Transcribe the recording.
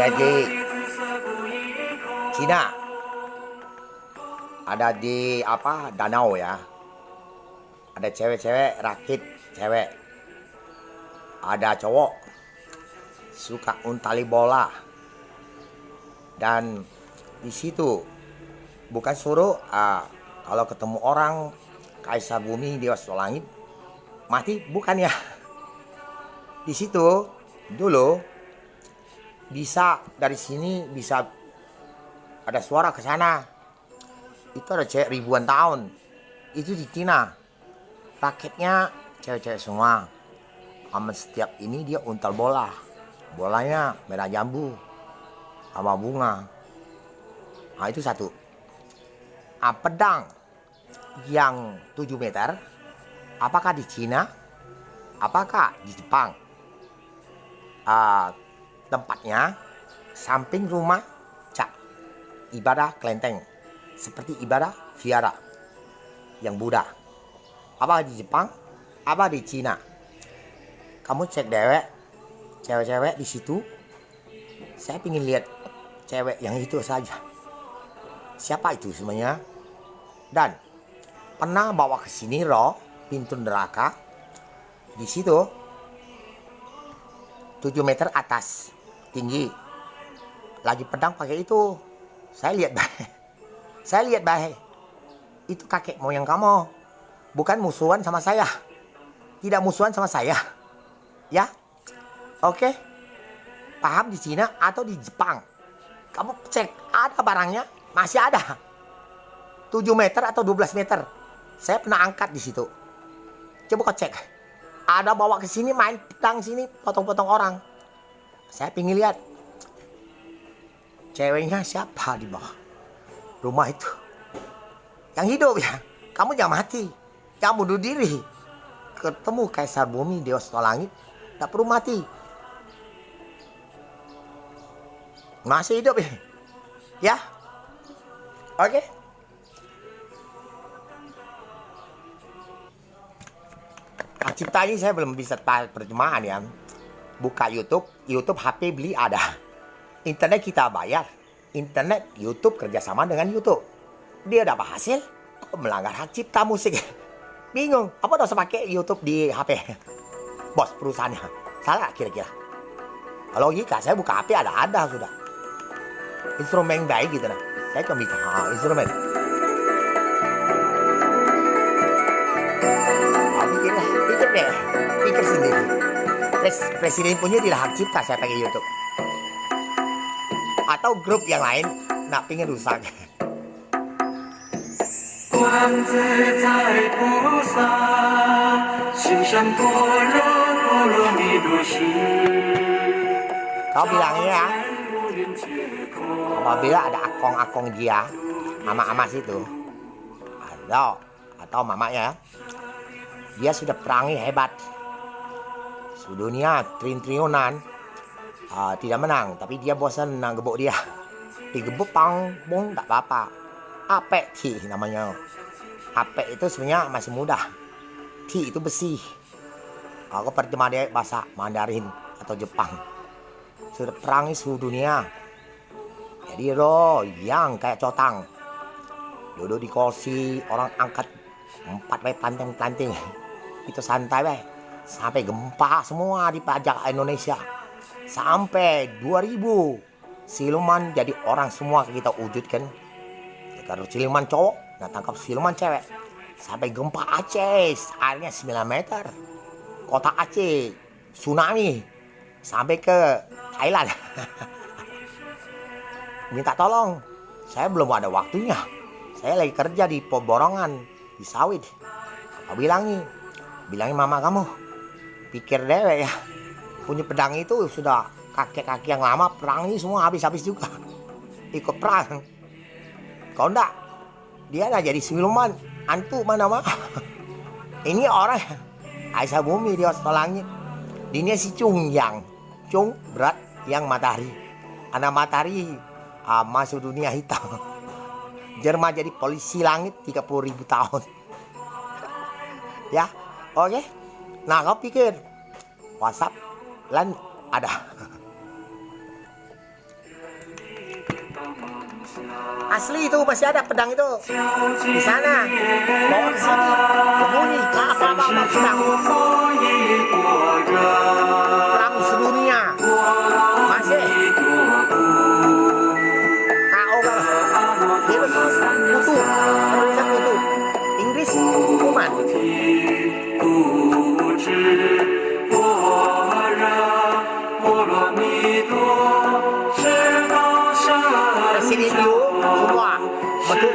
ada di Cina, ada di danau ya, ada cewek-cewek rakit cewek, ada cowok suka untali bola, dan di situ bukan suruh kalau ketemu orang kaisar bumi dewa langit mati, bukan ya. Di situ dulu bisa dari sini bisa ada suara ke sana. Itu ada cewek ribuan tahun. Itu di Cina. Raketnya cewek-cewek semua. Aman setiap ini dia untal bola. Bolanya merah jambu sama bunga. Nah itu satu. Pedang yang 7 meter. Apakah di Cina? Apakah di Jepang? Tempatnya samping rumah ibadah kelenteng, seperti ibadah viara yang Buddha. Apa di Jepang? Apa di Cina? Kamu cek dewek, cewek-cewek di situ. Saya ingin lihat cewek yang itu saja. Siapa itu semuanya? Dan pernah bawa ke sini roh pintu neraka. Di situ 7 meter atas tinggi. Lagi pedang pakai itu. Saya lihat baik. Saya lihat baik. Itu kakek moyang kamu. Bukan musuhan sama saya. Tidak musuhan sama saya. Ya? Oke? Paham di Cina atau di Jepang? Kamu cek ada barangnya? Masih ada. 7 meter atau 12 meter. Saya pernah angkat di situ. Coba kau cek. Ada bawa ke sini main pedang sini, potong-potong orang. Saya pingin lihat. Ceweknya siapa di bawah rumah itu? Yang hidup ya. Kamu jangan mati. Jangan bunuh diri. Ketemu kaisar bumi, dewa langit, tak perlu mati. Masih hidup ya. Ya. Oke. Cipta ini saya belum bisa terjemahan ya. Buka YouTube HP beli ada. Internet kita bayar. Internet YouTube kerjasama dengan YouTube. Dia dapat hasil, kok melanggar hak cipta musik. Bingung, apa dosa pakai YouTube di HP? Bos perusahaannya, salah kira-kira. Logika, saya buka HP ada sudah. Instrumen baik gitu nah. Saya kan bisa instrumen. Pikir deh, pikir sendiri. Presiden punya tidak hak cipta saya pakai YouTube. Atau grup yang lain nak pingin rusak. Kau bilangnya ya, apabila ada akong-akong dia, mama-mama situ, atau mamanya, dia sudah perangi hebat. Sedunia triliunan. Tidak menang, tapi dia bosan gebuk dia. Digebuk bong tak apa-apa. Ape Ti namanya. Ape itu sebenarnya masih mudah. Ti itu besi. Aku pertama dia bahasa Mandarin atau Jepang. Sudah perangi seluruh dunia. Jadi yang kayak cotang. Duduk di kursi, orang angkat 4 planting. Itu santai weh. Sampai gempa semua di pajak Indonesia. Sampai 2000 siluman jadi orang semua kita wujudkan. Kalau siluman cowok nah tangkap siluman cewek. Sampai gempa Aceh airnya 9 meter. Kota Aceh tsunami sampai ke Thailand. Minta tolong. Saya belum ada waktunya. Saya lagi kerja di peborongan di sawit. Aku bilangin mama kamu pikir dewek ya. Punya pedang itu sudah kakek-kakek yang lama perangi semua habis-habis juga. Ikut perang. Kau enggak. Dia lah jadi siluman. Antu mana mah. Ini orang Aisyah bumi dia langit. Dia si Chung Yang. Chung berat yang matahari. Anak matahari masuk dunia hitam. Jerman jadi polisi langit 30.000 tahun. Ya, oke. Nah kau pikir WhatsApp lan ada. Asli itu masih ada pedang itu di sana. Bawa ke sini. Bunyi apa pedang. Perang sedunia masih. KO kan. Virus kutu. Indonesia kutu. Inggris kuman. Presiden Liu semua betul